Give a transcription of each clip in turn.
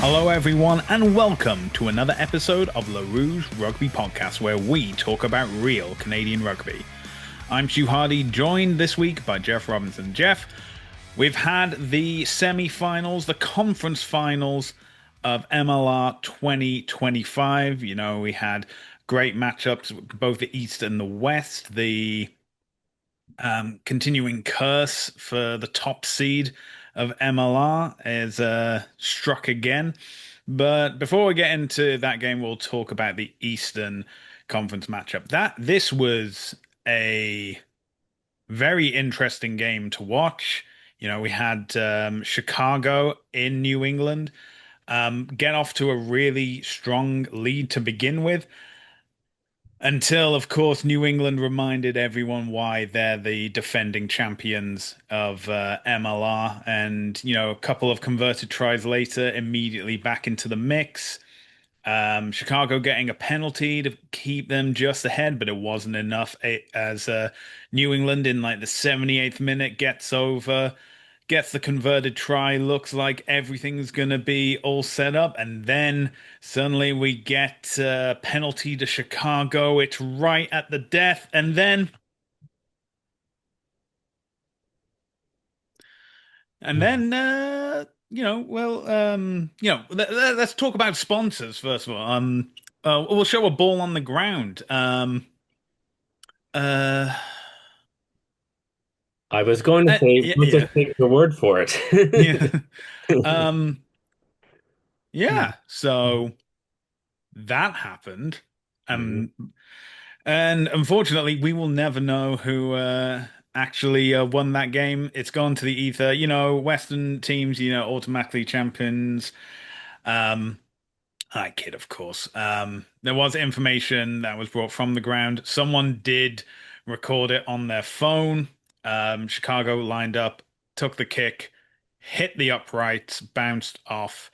Hello, everyone, and welcome to another episode of the Rouge Rugby podcast, where we talk about real Canadian rugby. I'm Stu Hardy, joined this week by Jeff Robinson. Jeff, we've had the semi-finals, the conference finals of MLR 2025. You know, we had great matchups, both the East and the West. The continuing curse for the top seed of MLR is struck again. But before we get into that game, we'll talk about the Eastern Conference matchup. This was a very interesting game to watch. You know, we had Chicago in New England get off to a really strong lead to begin with. Until, of course, New England reminded everyone why they're the defending champions of MLR. And, you know, a couple of converted tries later, immediately back into the mix. Chicago getting a penalty to keep them just ahead, but it wasn't enough as New England in like the 78th minute gets the converted try, looks like everything's going to be all set up, and then suddenly we get a penalty to Chicago. It's right at the death, and then let's talk about sponsors first of all. We'll show a ball on the ground. Uh, I was going to say, yeah, we'll yeah, just take your word for yeah. it. Um, yeah. So that happened. Mhm. Um, and unfortunately, we will never know who actually won that game. It's gone to the ether. You know, Western teams, you know, automatically champions. Um, I kid, of course. There was information that was brought from the ground. Someone did record it on their phone. Chicago lined up, took the kick, hit the uprights, bounced off.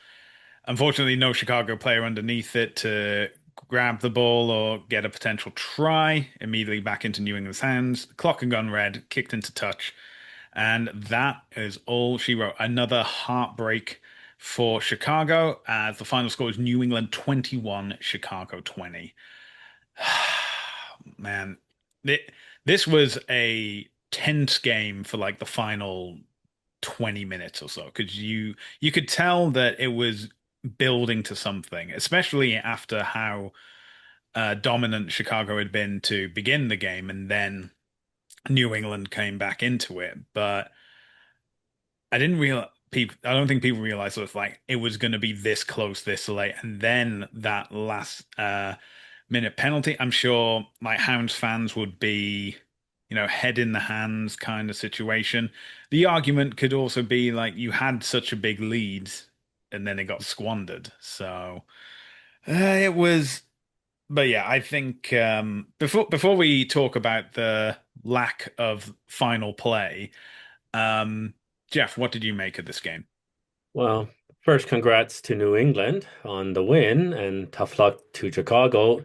Unfortunately, no Chicago player underneath it to grab the ball or get a potential try. Immediately back into New England's hands. Clock and gun red, kicked into touch. And that is all she wrote. Another heartbreak for Chicago as the final score is New England 21, Chicago 20. Man, this was a tense game for like the final 20 minutes or so because you could tell that it was building to something, especially after how dominant Chicago had been to begin the game, and then New England came back into it. But I didn't realize people. I don't think people realized it was like it was going to be this close, this late, and then that last minute penalty. I'm sure like Hounds fans would be, you know, head in the hands kind of situation. The argument could also be like you had such a big lead, and then it got squandered. So it was. But yeah, I think before we talk about the lack of final play. Um, Jeff, what did you make of this game? Well, first, congrats to New England on the win and tough luck to Chicago.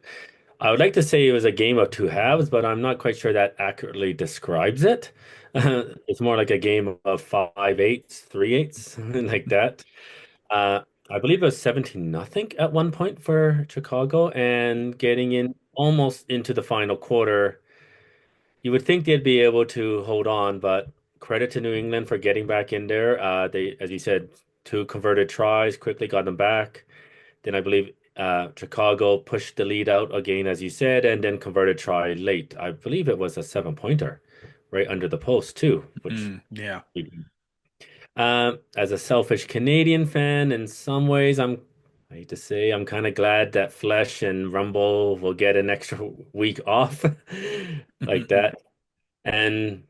I would like to say it was a game of two halves, but I'm not quite sure that accurately describes it. It's more like a game of 5-8s, 3-8s, like that. Uh, I believe it was 17 nothing at one point for Chicago and getting in almost into the final quarter. You would think they'd be able to hold on, but credit to New England for getting back in there. They, as you said, two converted tries, quickly got them back. Then I believe Chicago pushed the lead out again, as you said, and then converted try late. I believe it was a 7 pointer right under the post too, which Yeah. as a selfish Canadian fan, in some ways, I hate to say, I'm kind of glad that Flesh and Rumble will get an extra week off like that. And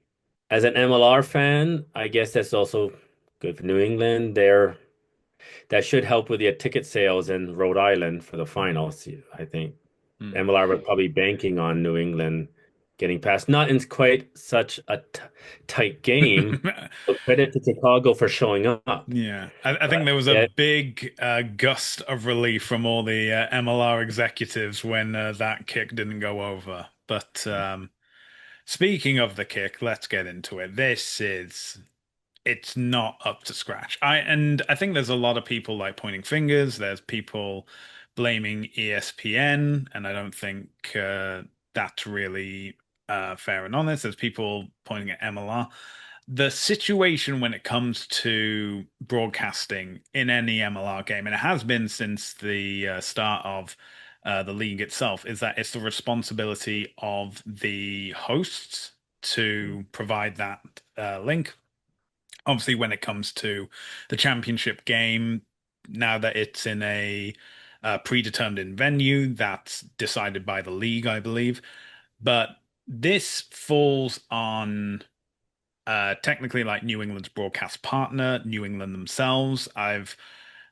as an MLR fan, I guess that's also good for New England. That should help with your ticket sales in Rhode Island for the finals. I think MLR was probably banking on New England getting past, not in quite such a t tight game. So credit to Chicago for showing up. Yeah, I think But there was a yeah, big gust of relief from all the MLR executives when that kick didn't go over. But speaking of the kick, let's get into it. This is it's not up to scratch. I think there's a lot of people like pointing fingers. There's people blaming ESPN, and I don't think that's really fair and honest. There's people pointing at MLR. The situation when it comes to broadcasting in any MLR game, and it has been since the start of the league itself, is that it's the responsibility of the hosts to provide that link. Obviously, when it comes to the championship game, now that it's in a predetermined venue, that's decided by the league, I believe. But this falls on technically like New England's broadcast partner, New England themselves. I've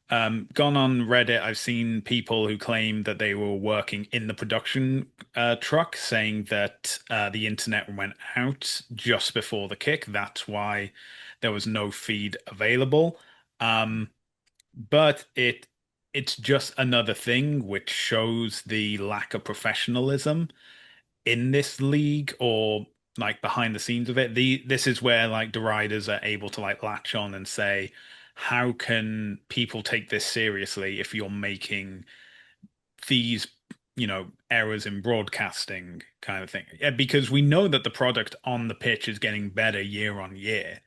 gone on Reddit. I've seen people who claim that they were working in the production truck, saying that the internet went out just before the kick. That's why there was no feed available. Um, but it's just another thing which shows the lack of professionalism in this league or like behind the scenes of it. This is where like the riders are able to like latch on and say, how can people take this seriously if you're making these, errors in broadcasting kind of thing? Yeah, because we know that the product on the pitch is getting better year on year,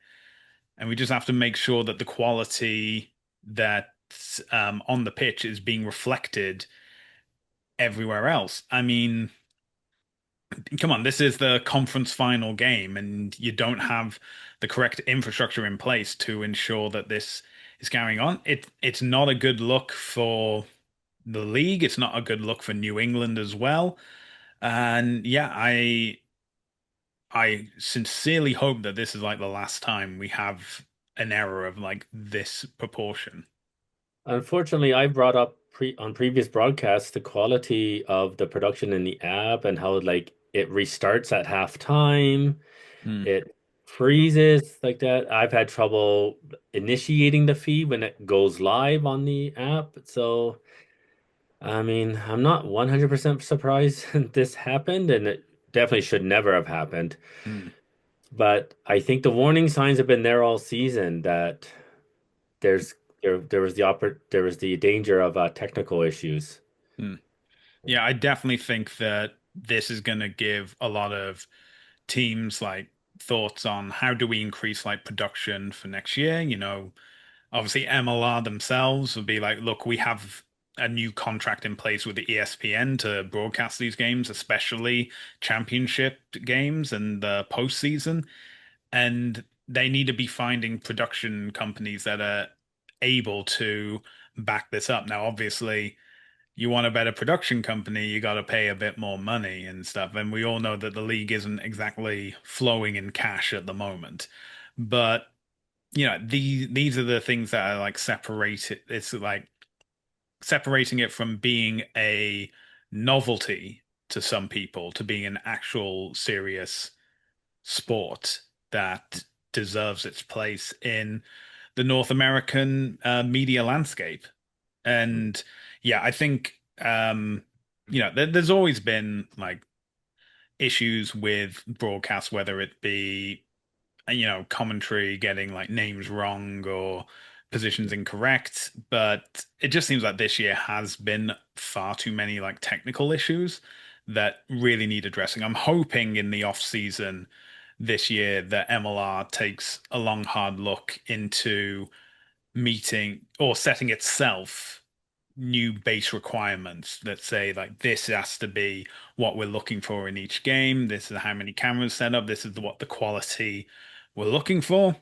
and we just have to make sure that the quality that's on the pitch is being reflected everywhere else. I mean, come on, this is the conference final game, and you don't have the correct infrastructure in place to ensure that this is carrying on. It's not a good look for the league. It's not a good look for New England as well. And yeah, I sincerely hope that this is like the last time we have an error of like this proportion. Unfortunately, I brought up on previous broadcasts the quality of the production in the app and how like it restarts at halftime, Hmm. it freezes like that. I've had trouble initiating the feed when it goes live on the app. So, I mean, I'm not 100% surprised this happened, and it definitely should never have happened. Hmm. But I think the warning signs have been there all season that there's there was the danger of technical issues. Hmm. Yeah, I definitely think that this is going to give a lot of teams like thoughts on how do we increase like production for next year. Obviously MLR themselves would be like, look, we have a new contract in place with the ESPN to broadcast these games, especially championship games and the postseason. And they need to be finding production companies that are able to back this up. Now, obviously, you want a better production company, you got to pay a bit more money and stuff. And we all know that the league isn't exactly flowing in cash at the moment. But these are the things that are like separate it. It's like separating it from being a novelty to some people to being an actual serious sport that deserves its place in the North American media landscape. And yeah, I think there's always been like issues with broadcast, whether it be commentary getting like names wrong or positions incorrect. But it just seems like this year has been far too many like technical issues that really need addressing. I'm hoping in the off season this year that MLR takes a long, hard look into meeting or setting itself new base requirements that say like this has to be what we're looking for in each game. This is how many cameras set up. This is what the quality we're looking for.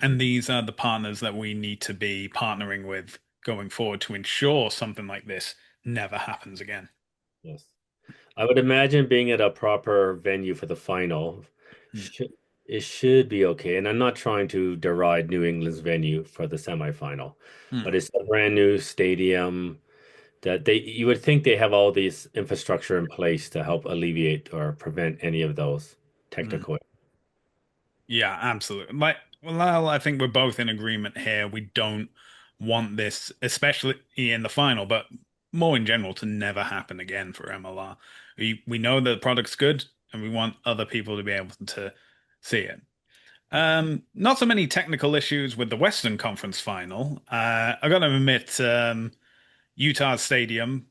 And these are the partners that we need to be partnering with going forward to ensure something like this never happens again. Yes. I would imagine being at a proper venue for the final Hmm. should it should be okay. And I'm not trying to deride New England's venue for the semifinal, Hmm. but it's a brand new stadium that they you would think they have all these infrastructure in place to help alleviate or prevent any of those Hmm. technical. Yeah, absolutely. Like, well, I think we're both in agreement here. We don't want this, especially in the final, but more in general, to never happen again for MLR. We know that the product's good, and we want other people to be able to see it. Not so many technical issues with the Western Conference final. I gotta admit, Utah Stadium,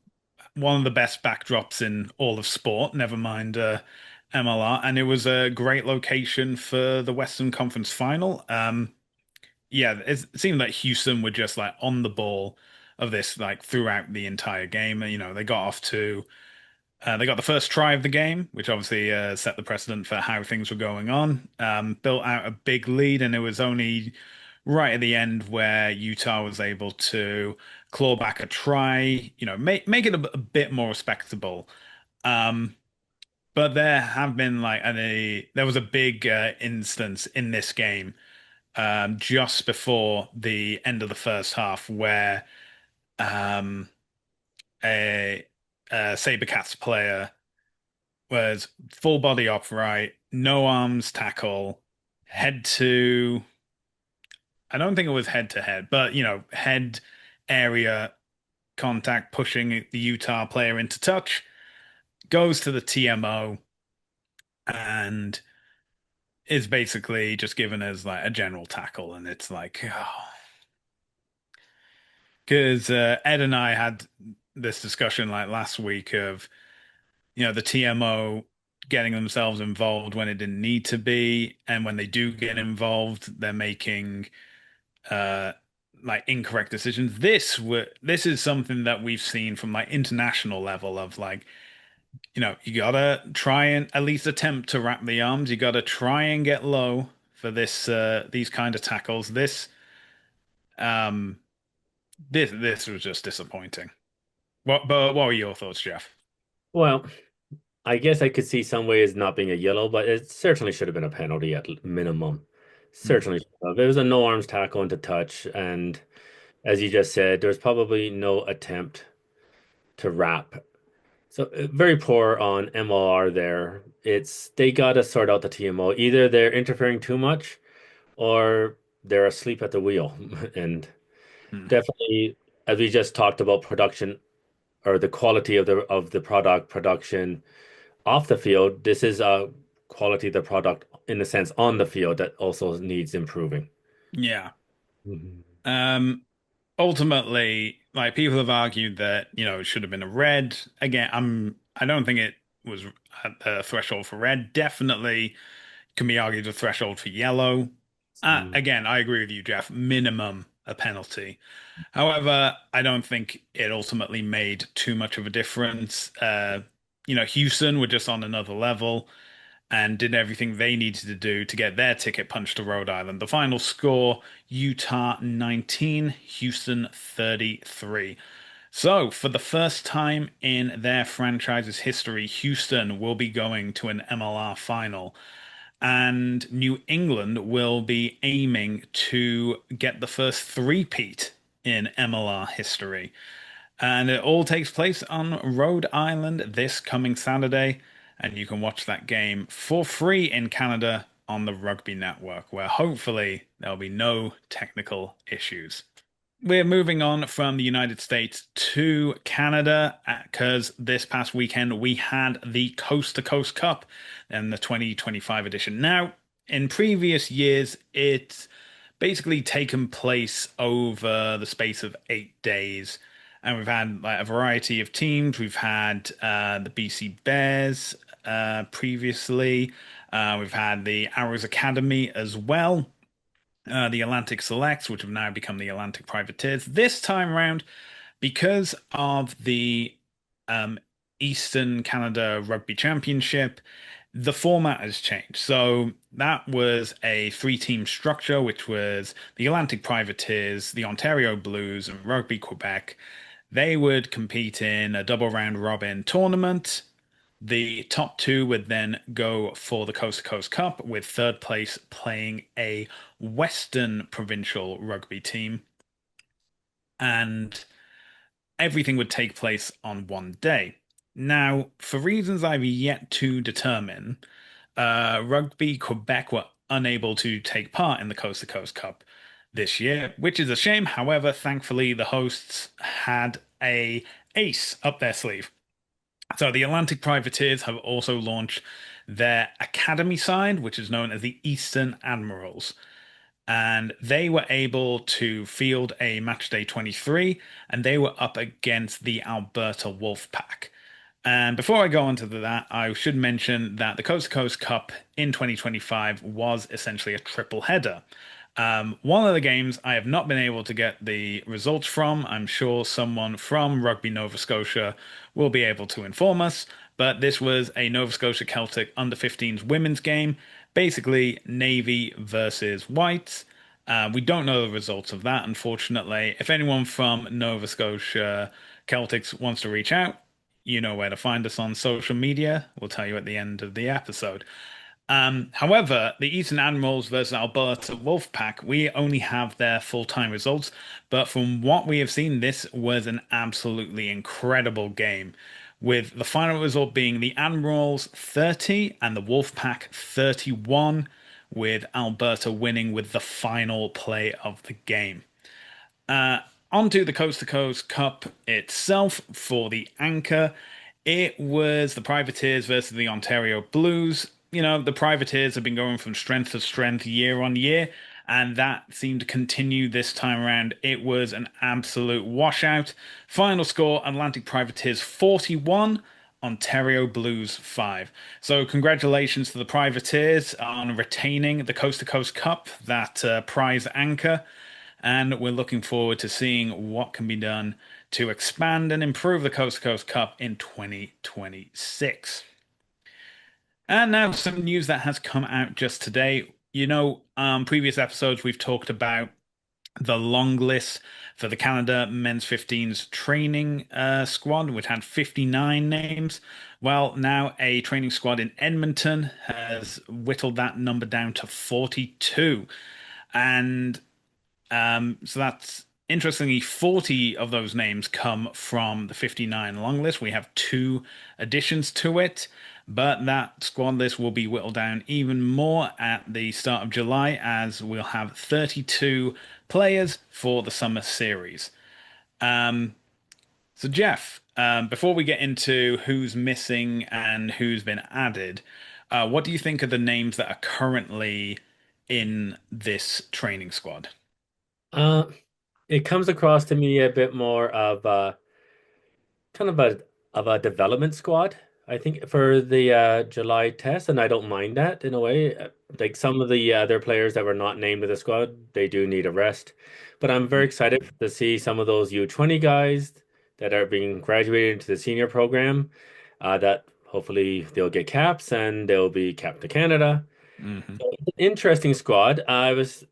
one of the best backdrops in all of sport, never mind MLR, and it was a great location for the Western Conference final. Yeah, it seemed like Houston were just like on the ball of this like throughout the entire game. You know, they got off to they got the first try of the game, which obviously set the precedent for how things were going on. Built out a big lead, and it was only right at the end where Utah was able to claw back a try, you know, make it a bit more respectable. Um, but there have been like there was a big instance in this game just before the end of the first half where um, a, a SaberCats player was full body upright, no arms tackle, head to, I don't think it was head to head, but you know, head area contact pushing the Utah player into touch, goes to the TMO and is basically just given as like a general tackle. And it's like, oh. Because Ed and I had this discussion like last week of, you know, the TMO getting themselves involved when it didn't need to be, and when they do get involved, they're making uh like incorrect decisions. This is something that we've seen from like international level of like, you know, you gotta try and at least attempt to wrap the arms. You gotta try and get low for these kind of tackles. Um this was just disappointing. What were your thoughts, Jeff? Well, I guess I could see some ways not being a yellow, but it certainly should have been a penalty at minimum. Hmm. Certainly should have. It was a no arms tackle into touch, and as you just said, there's probably no attempt to wrap. So very poor on MLR there. It's they gotta sort out the TMO. Either they're interfering too much or they're asleep at the wheel. And Hmm. definitely, as we just talked about production or the quality of the product production off the field, this is a quality of the product in a sense on the field that also needs improving. Yeah. Mhm. Um, Ultimately, like people have argued that, you know, it should have been a red. Again, I don't think it was at the threshold for red. Definitely can be argued a threshold for yellow. Mm. Again, I agree with you, Jeff. Minimum a penalty. However, I don't think it ultimately made too much of a difference. You know, Houston were just on another level and did everything they needed to do to get their ticket punched to Rhode Island. The final score, Utah 19, Houston 33. So, for the first time in their franchise's history, Houston will be going to an MLR final, and New England will be aiming to get the first three-peat in MLR history. And it all takes place on Rhode Island this coming Saturday. And you can watch that game for free in Canada on the Rugby Network, where hopefully there'll be no technical issues. We're moving on from the United States to Canada because this past weekend we had the Coast to Coast Cup and the 2025 edition. Now, in previous years, it's basically taken place over the space of 8 days. And we've had like a variety of teams. We've had the BC Bears previously. We've had the Arrows Academy as well, the Atlantic Selects, which have now become the Atlantic Privateers. This time round, because of the um, Eastern Canada Rugby Championship, the format has changed. So that was a three-team structure, which was the Atlantic Privateers, the Ontario Blues, and Rugby Quebec. They would compete in a double round robin tournament. The top two would then go for the Coast to Coast Cup, with third place playing a Western provincial rugby team. And everything would take place on one day. Now, for reasons I've yet to determine, Rugby Quebec were unable to take part in the Coast to Coast Cup this year, which is a shame. However, thankfully, the hosts had a ace up their sleeve. So the Atlantic Privateers have also launched their academy side, which is known as the Eastern Admirals. And they were able to field a match day 23, and they were up against the Alberta Wolfpack. And before I go on to that, I should mention that the Coast to Coast Cup in 2025 was essentially a triple header. One of the games I have not been able to get the results from. I'm sure someone from Rugby Nova Scotia will be able to inform us. But this was a Nova Scotia Celtic under 15s women's game, basically Navy versus Whites. We don't know the results of that, unfortunately. If anyone from Nova Scotia Celtics wants to reach out, you know where to find us on social media. We'll tell you at the end of the episode. However, the Eastern Admirals versus Alberta Wolfpack, we only have their full-time results, but from what we have seen, this was an absolutely incredible game, with the final result being the Admirals 30 and the Wolfpack 31, with Alberta winning with the final play of the game. Uh, Onto the Coast to Coast Cup itself for the anchor. It was the Privateers versus the Ontario Blues. You know, the Privateers have been going from strength to strength year on year, and that seemed to continue this time around. It was an absolute washout. Final score Atlantic Privateers 41, Ontario Blues 5. So, congratulations to the Privateers on retaining the Coast to Coast Cup, that prize anchor. And we're looking forward to seeing what can be done to expand and improve the Coast to Coast Cup in 2026. And now some news that has come out just today. Previous episodes we've talked about the long list for the Canada men's 15s training squad, which had 59 names. Well, now a training squad in Edmonton has whittled that number down to 42. And so that's interestingly 40 of those names come from the 59 long list. We have two additions to it, but that squad list will be whittled down even more at the start of July as we'll have 32 players for the summer series. Um, so Jeff, before we get into who's missing and who's been added, what do you think of the names that are currently in this training squad? Uh, it comes across to me a bit more of kind of a development squad. I think for the July test, and I don't mind that in a way. Like some of the other players that were not named to the squad, they do need a rest. But I'm very excited to see some of those U20 guys that are being graduated into the senior program. That hopefully they'll get caps and they'll be capped to Canada. Hmm. So it's an interesting squad. I was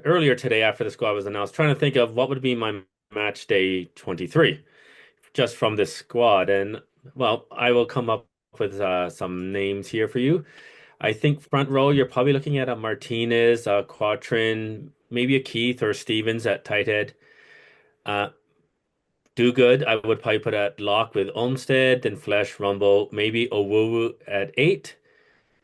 earlier today after the squad was announced, trying to think of what would be my match day 23 just from this squad. And well, I will come up with some names here for you. I think front row, you're probably looking at a Martinez, a Quatrin, maybe a Keith or Stevens at tight head. Uh, Do good. I would probably put at lock with Olmsted, then Flesh, Rumble, maybe Owowu at eight.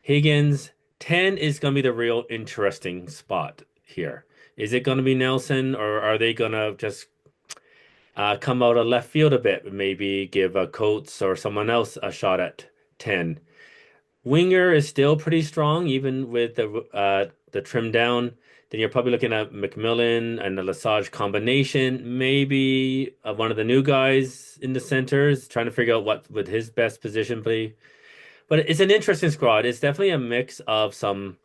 Higgins, 10 is going to be the real interesting spot here. Is it going to be Nelson or are they going to just come out of left field a bit, maybe give a Coates or someone else a shot at 10. Winger is still pretty strong, even with the trim down. Then you're probably looking at McMillan and the Lesage combination. Maybe one of the new guys in the centers, trying to figure out what would his best position be. But it's an interesting squad. It's definitely a mix of some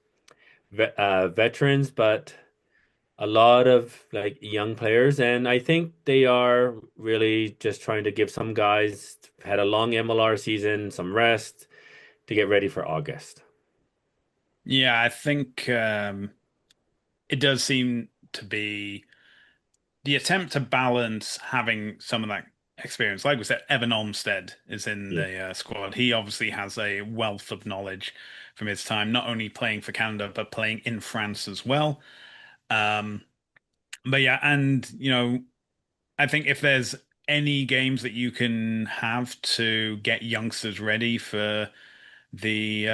veterans, but a lot of like young players, and I think they are really just trying to give some guys had a long MLR season some rest to get ready for August. Yeah, I think it does seem to be the attempt to balance having some of that experience. Like we said, Evan Olmsted is in Yeah. the squad. He obviously has a wealth of knowledge from his time, not only playing for Canada, but playing in France as well. Um, but yeah, and I think if there's any games that you can have to get youngsters ready for the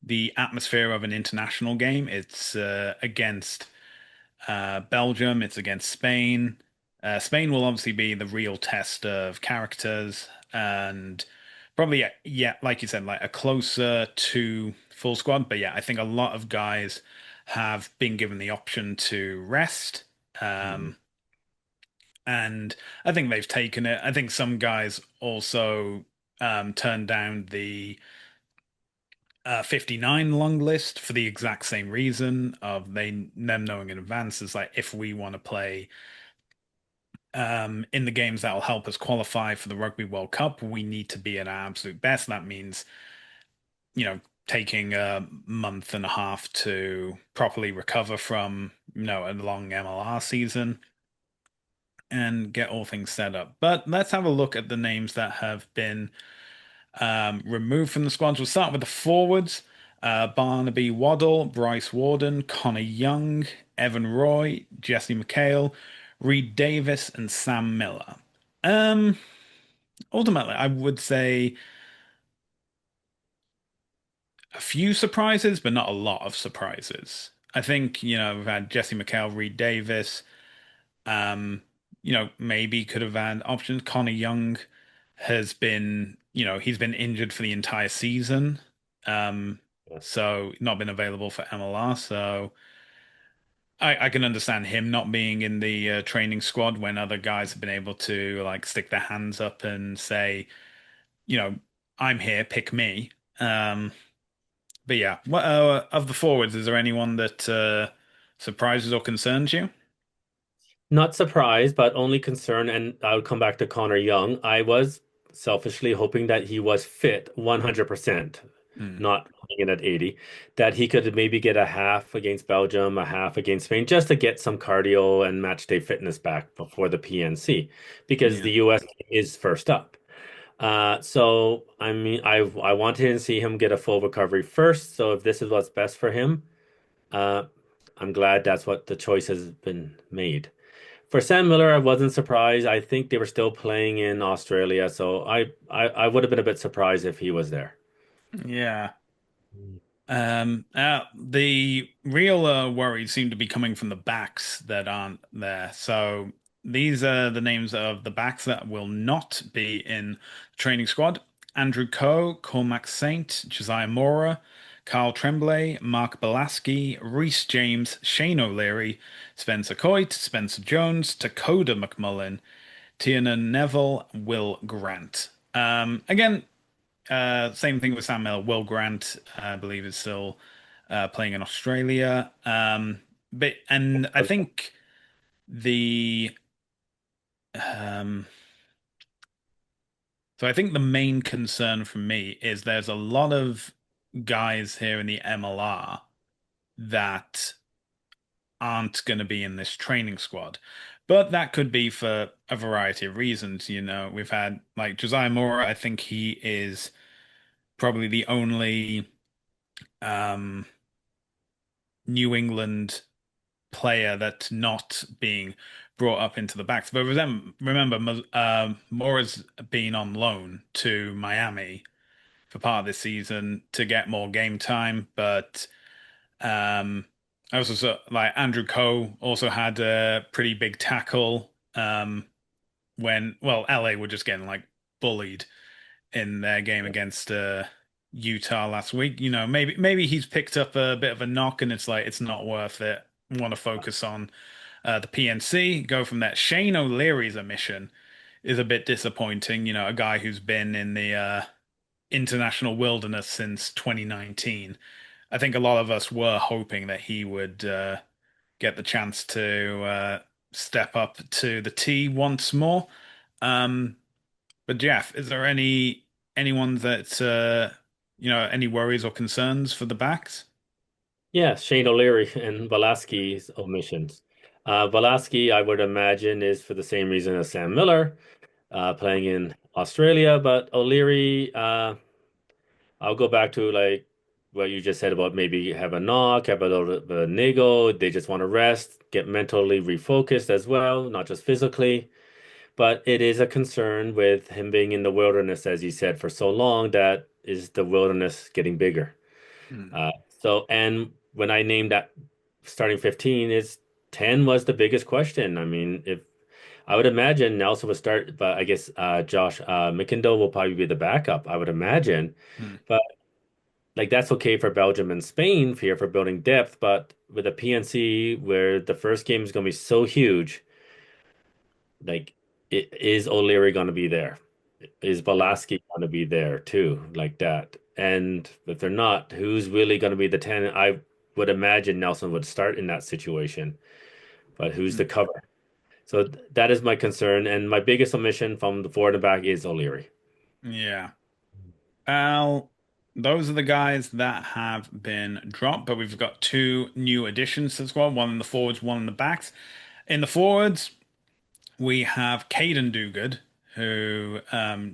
the atmosphere of an international game. It's against Belgium, it's against Spain. Spain will obviously be the real test of characters and Probably, yeah, yeah, like you said, like a closer to full squad. But yeah, I think a lot of guys have been given the option to rest. Mhm. Um, and I think they've taken it. I think some guys also turned down the 59 long list for the exact same reason of them knowing in advance is like if we want to play in the games that will help us qualify for the Rugby World Cup, we need to be at our absolute best. That means, taking a month and a half to properly recover from, a long MLR season and get all things set up. But let's have a look at the names that have been removed from the squads. We'll start with the forwards. Barnaby Waddle, Bryce Warden, Connor Young, Evan Roy, Jesse McHale, Reed Davis, and Sam Miller. Um, Ultimately, I would say a few surprises, but not a lot of surprises. I think, we've had Jesse McHale, Reed Davis. Um, maybe could have had options. Connor Young has been, he's been injured for the entire season. Um, Yeah. so not been available for MLR. So I can understand him not being in the training squad when other guys have been able to like stick their hands up and say, you know, I'm here, pick me. But yeah, what of the forwards, is there anyone that surprises or concerns you? Not surprised, but only concerned. And I would come back to Connor Young. I was selfishly hoping that he was fit 100%, Hmm. not coming in at 80, that he could maybe get a half against Belgium, a half against Spain, just to get some cardio and match day fitness back before the PNC, because Yeah. the US is first up. So I mean, I wanted to see him get a full recovery first. So if this is what's best for him, uh, I'm glad that's what the choice has been made. For Sam Miller, I wasn't surprised. I think they were still playing in Australia, so I would have been a bit surprised if he was there. Yeah. The real worries seem to be coming from the backs that aren't there. So these are the names of the backs that will not be in the training squad. Andrew Coe, Cormac Saint, Josiah Mora, Carl Tremblay, Mark Belaski, Reece James, Shane O'Leary, Spencer Coit, Spencer Jones, Takoda McMullen, Tiernan Neville, Will Grant. Again, same thing with Sam Miller. Will Grant, I believe, is still playing in Australia. But and I think the um, so I think the main concern for me is there's a lot of guys here in the MLR that aren't going to be in this training squad. But that could be for a variety of reasons. We've had like Josiah Moore, I think he is probably the only um, New England player that's not being brought up into the backs. But remember, Mora's been on loan to Miami for part of this season to get more game time. But um, I also saw like Andrew Coe also had a pretty big tackle when LA were just getting like bullied in their game against Utah last week. Maybe he's picked up a bit of a knock and it's like it's not worth it. Want to focus on the PNC, go from that. Shane O'Leary's omission is a bit disappointing. A guy who's been in the international wilderness since 2019. I think a lot of us were hoping that he would get the chance to step up to the T once more. Um, but Jeff, is there anyone that any worries or concerns for the backs? Yeah, Shane O'Leary and Velaski's omissions. Velaski, I would imagine, is for the same reason as Sam Miller, playing in Australia. But O'Leary, I'll go back to like what you just said about maybe have a knock, have a little bit of a niggle. They just want to rest, get mentally refocused as well, not just physically. But it is a concern with him being in the wilderness, as you said, for so long, that is the wilderness getting bigger. Hmm. And when I named that starting 15, is 10 was the biggest question. I mean, if I would imagine Nelson would start, but I guess Josh McIndoe will probably be the backup, I would imagine. Hmm. But like that's okay for Belgium and Spain here for building depth, but with a PNC where the first game is going to be so huge, like is O'Leary going to be there? Is Yeah. Bolaski going to be there too, like that? And if they're not, who's really going to be the 10? I would imagine Nelson would start in that situation, but who's Hmm. the cover? So that is my concern, and my biggest omission from the forward and back is O'Leary. Yeah. Well, those are the guys that have been dropped, but we've got two new additions to the squad, one in the forwards, one in the backs. In the forwards, we have Caden Duguid, who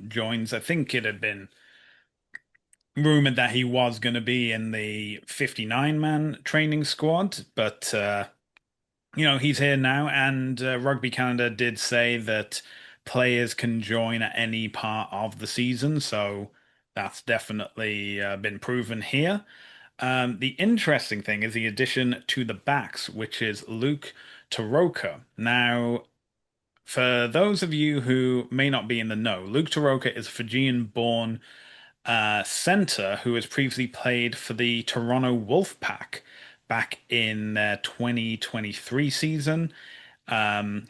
joins. I think it had been rumored that he was going to be in the 59-man training squad, but he's here now, and Rugby Canada did say that players can join at any part of the season, so that's definitely been proven here. The interesting thing is the addition to the backs, which is Luke Taroka. Now, for those of you who may not be in the know, Luke Taroka is a Fijian-born center who has previously played for the Toronto Wolfpack back in their 2023 season.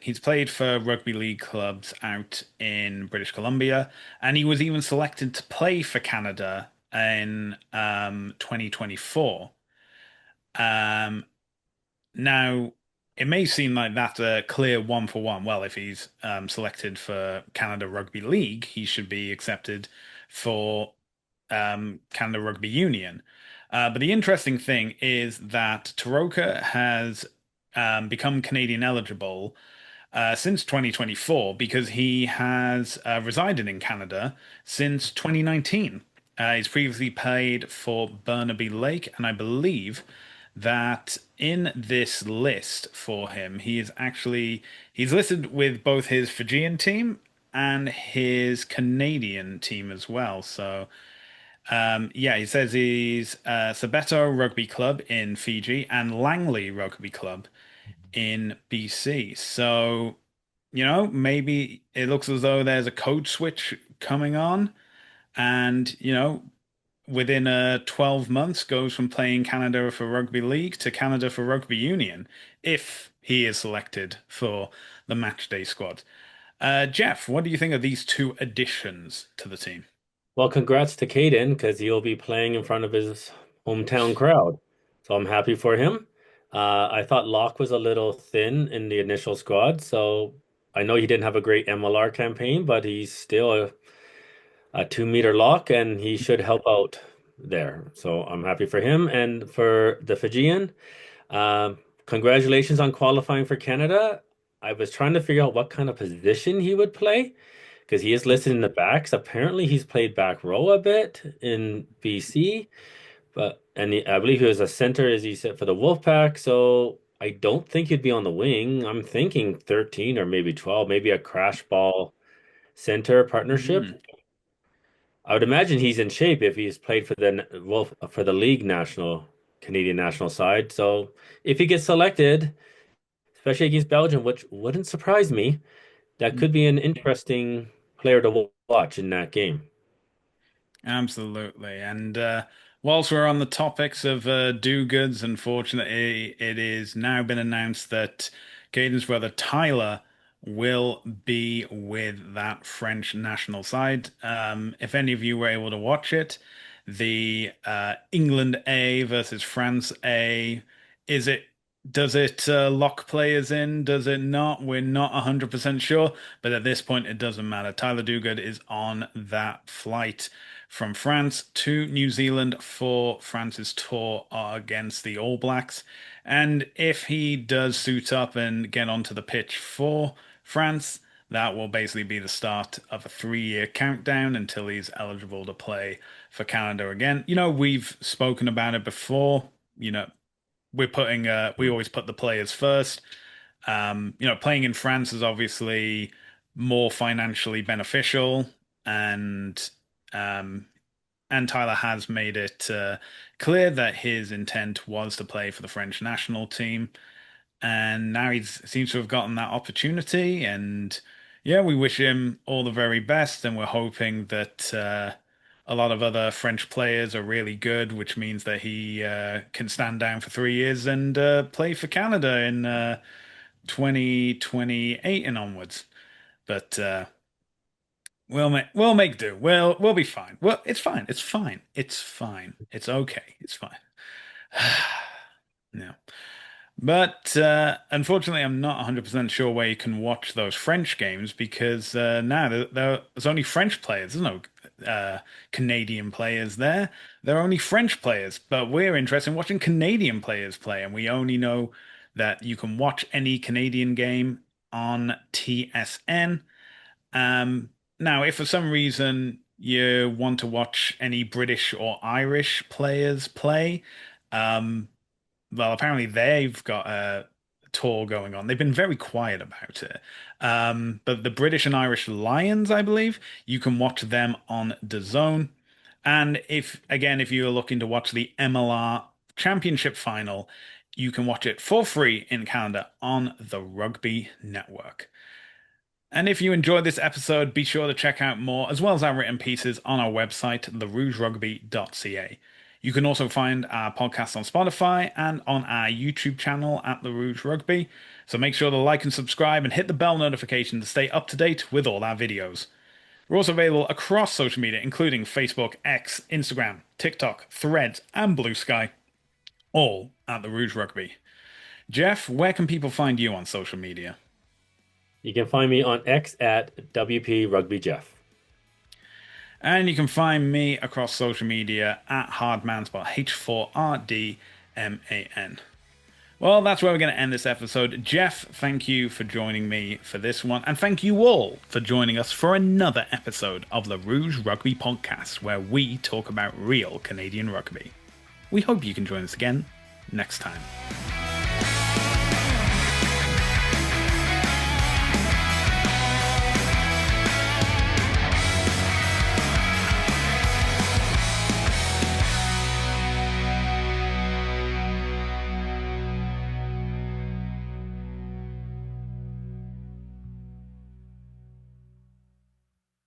He's played for rugby league clubs out in British Columbia, and he was even selected to play for Canada in 2024. Um, Now, it may seem like that's a clear one for one. Well, if he's selected for Canada Rugby League, he should be accepted for Canada Rugby Union. But the interesting thing is that Taroka has become Canadian eligible since 2024 because he has resided in Canada since 2019. He's previously played for Burnaby Lake, and I believe that in this list for him, he's listed with both his Fijian team and his Canadian team as well. So yeah, he says he's Sabeto Rugby Club in Fiji and Langley Rugby Club in BC. So, maybe it looks as though there's a code switch coming on, and, within 12 months goes from playing Canada for Rugby League to Canada for Rugby Union if he is selected for the matchday squad. Jeff, what do you think of these two additions to the team? Well, congrats to Caden because he'll be playing in front of his hometown crowd. So I'm happy for him. I thought Locke was a little thin in the initial squad, so I know he didn't have a great MLR campaign, but he's still a 2 meter lock and he should help out there. So I'm happy for him. And for the Fijian, congratulations on qualifying for Canada. I was trying to figure out what kind of position he would play because he is listed in the backs. Apparently, he's played back row a bit in BC, but I believe he was a center, as he said, for the Wolfpack. So I don't think he'd be on the wing. I'm thinking 13 or maybe 12, maybe a crash ball center partnership. Hmm. I would imagine he's in shape if he's played for the Wolf for the league national Canadian national side. So if he gets selected, especially against Belgium, which wouldn't surprise me, that could be an interesting player to watch in that game. Absolutely. And whilst we're on the topics of do-goods, unfortunately, it is now been announced that Caden's brother Tyler will be with that French national side. If any of you were able to watch it, the England A versus France A, is it does it lock players in? Does it not? We're not 100% sure, but at this point, it doesn't matter. Tyler Duguid is on that flight from France to New Zealand for France's tour against the All Blacks. And if he does suit up and get onto the pitch for France, that will basically be the start of a 3-year countdown until he's eligible to play for Canada again. We've spoken about it before. We always put the players first. Playing in France is obviously more financially beneficial, and um, Tyler has made it clear that his intent was to play for the French national team. and now he seems to have gotten that opportunity. And yeah, we wish him all the very best, and we're hoping that a lot of other French players are really good, which means that he can stand down for 3 years and play for Canada in 2028 and onwards. But we'll make do. We'll be fine. Well, it's fine. It's fine. It's fine. It's okay. It's fine. No. But unfortunately, I'm not 100% sure where you can watch those French games because now there's only French players. There's no Canadian players there. There are only French players. But we're interested in watching Canadian players play, and we only know that you can watch any Canadian game on TSN. Now, if for some reason you want to watch any British or Irish players play, um, well, apparently they've got a tour going on. They've been very quiet about it. But the British and Irish Lions, I believe, you can watch them on DAZN. And if you're looking to watch the MLR Championship final, you can watch it for free in Canada on the Rugby Network. And if you enjoyed this episode, be sure to check out more, as well as our written pieces, on our website, therougerugby.ca. You can also find our podcast on Spotify and on our YouTube channel at The Rouge Rugby. So make sure to like and subscribe and hit the bell notification to stay up to date with all our videos. We're also available across social media, including Facebook, X, Instagram, TikTok, Threads, and Blue Sky, all at The Rouge Rugby. Jeff, where can people find you on social media? You can find me on X at WP Rugby Jeff. And you can find me across social media at Hardman, spelled H4RDMAN. Well, that's where we're going to end this episode. Jeff, thank you for joining me for this one. And thank you all for joining us for another episode of the Rouge Rugby Podcast, where we talk about real Canadian rugby. We hope you can join us again next time.